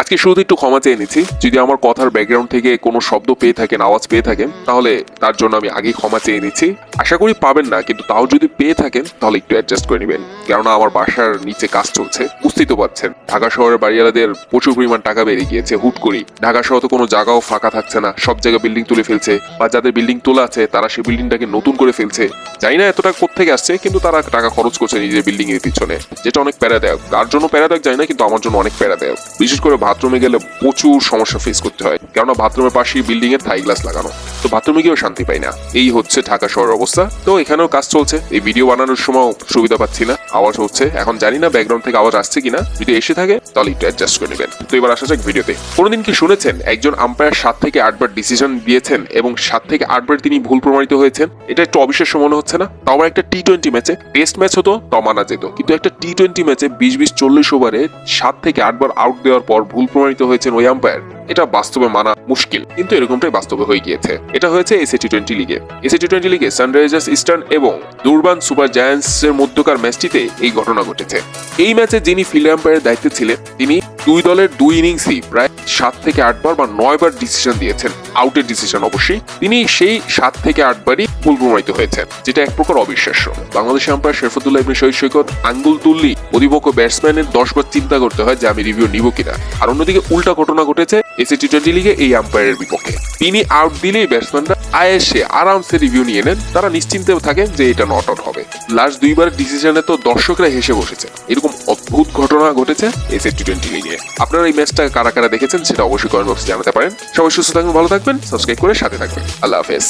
আজকে শুরুতে একটু ক্ষমা চেয়ে নিচ্ছি, যদি আমার কথার ব্যাকগ্রাউন্ড থেকে কোনো শব্দ পেয়ে থাকেন, আওয়াজ পেয়ে থাকেন, তাহলে তার জন্য আমি আগেই ক্ষমা চেয়ে নিচ্ছি। আশা করি পাবেন না, কিন্তু তাও যদি পেয়ে থাকেন তাহলে একটু অ্যাডজাস্ট করে নেবেন, কেননা আমার বাসার নিচে কাজ চলছে। বুঝতেই তো পারছেন, ঢাকা শহরের বাড়িওয়ালাদের প্রচুর পরিমাণ টাকা বেড়ে গিয়েছে হুট করি। ঢাকা শহরে তো কোনো জায়গাও ফাঁকা থাকছে না, সব জায়গায় বিল্ডিং তুলে ফেলছে, বা যাদের বিল্ডিং তোলা আছে তারা সেই বিল্ডিংটাকে নতুন করে ফেলছে। জানি না এত টাকা কোত্থেকে আসছে, কিন্তু তারা টাকা খরচ করছে নিজের বিল্ডিং এর পিছনে, যেটা অনেক প্যারাদায়ক। তার জন্য প্যারাদায়ক জানি না, কিন্তু আমার জন্য অনেক প্যারাদায়ক। বিশেষ করে বাথরুমে গেলে প্রচুর সমস্যা ফেস করতে হয়, কেননা বাথরুমের পাশেই বিল্ডিং এর থাই গ্লাস লাগানো, তো বাথরুমে গিয়েও শান্তি পাই না। এই হচ্ছে ঢাকা শহরের অবস্থা। তো এখানেও কাজ চলছে, এই ভিডিও বানানোর সময় সুবিধা পাচ্ছি না, আওয়াজ হচ্ছে। এখন জানি না ব্যাকগ্রাউন্ড থেকে আওয়াজ আসছে কিনা, যদি এসে থাকে তাহলে একটু অ্যাডজাস্ট করে নেবেন। তো এবার আসা যাক ভিডিওতে। কোনোদিন কি শুনেছেন একজন আম্পায়ার 7 থেকে 8 বার ডিসিশন দিয়েছেন এবং 7 থেকে 8 বার তিনি ভুল প্রমাণিত হয়েছেন? এটা একটু অবিশ্বাস্য মনে হচ্ছে না? তাও একটা টি-20 ম্যাচে, টেস্ট ম্যাচ হতো তাও মানা যেত, কিন্তু একটা টি-20 ম্যাচে 20-40 ওভারে 7 থেকে 8 বার আউট দেওয়ার পর ভুল প্রমাণিত হয়েছেন ওই আম্পায়ার, এটা বাস্তবে মানা মুশকিল, কিন্তু এরকমটাই বাস্তবে হয়ে গিয়েছে। এটা হয়েছে এসএ টি-20 লিগে। এসএ টি-20 লিগে সানরাইজার্স ইস্টার্ন এবং দুরবান সুপার জায়ান্টস এর মধ্যকার ম্যাচটিতে এই ঘটনা ঘটেছে। এই ম্যাচে যিনি ফিল্ড আম্পায়ারের দায়িত্বে ছিলেন, তিনি দুই দলের 2 ইনিংসই প্রায় 7 থেকে 8 বার বা 9 বার ডিসিশন দিয়েছেন, আউটের ডিসিশন অবশ্যই। তিনি সেই 7 থেকে 8 বারই ভুল প্রমাণিত হয়েছেন, যেটা এক প্রকার অবিশ্বাস্য। বাংলাদেশের আম্পায়ার শেরফুদ্দুল্লাহ ইবনে শহীদ সৈকত আঙ্গুল তুললি প্রতিপক্ষ ব্যাটসম্যানের 10 বার চিন্তা করতে হয় যে আমি রিভিউ নিব কিনা। আর অন্যদিকে উল্টা ঘটনা ঘটেছে এসএ টি-20 লিগে এই আম্পায়ারের বিপক্ষে। তিনি আউট দিলেই ব্যাটসম্যানরা আয়েসে আরামসে রিভিউ নিয়ে নেন, তারা নিশ্চিন্তে থাকেন যে এটা নট আউট হবে। লাস্ট 2 বার ডিসিশনে তো দর্শকরা হেসে বসেছে। এরকম অদ্ভুত ঘটনা ঘটেছে এসএ টি-20 লিগে। আপনারা এই ম্যাচটা কারা কারা দেখেছেন সেটা অবশ্যই কমেন্ট বক্সে জানাতে পারেন। সবাই সুস্থ থাকবেন, ভালো থাকবেন, সাবস্ক্রাইব করে সাথে থাকবেন। আল্লাহ হাফেজ।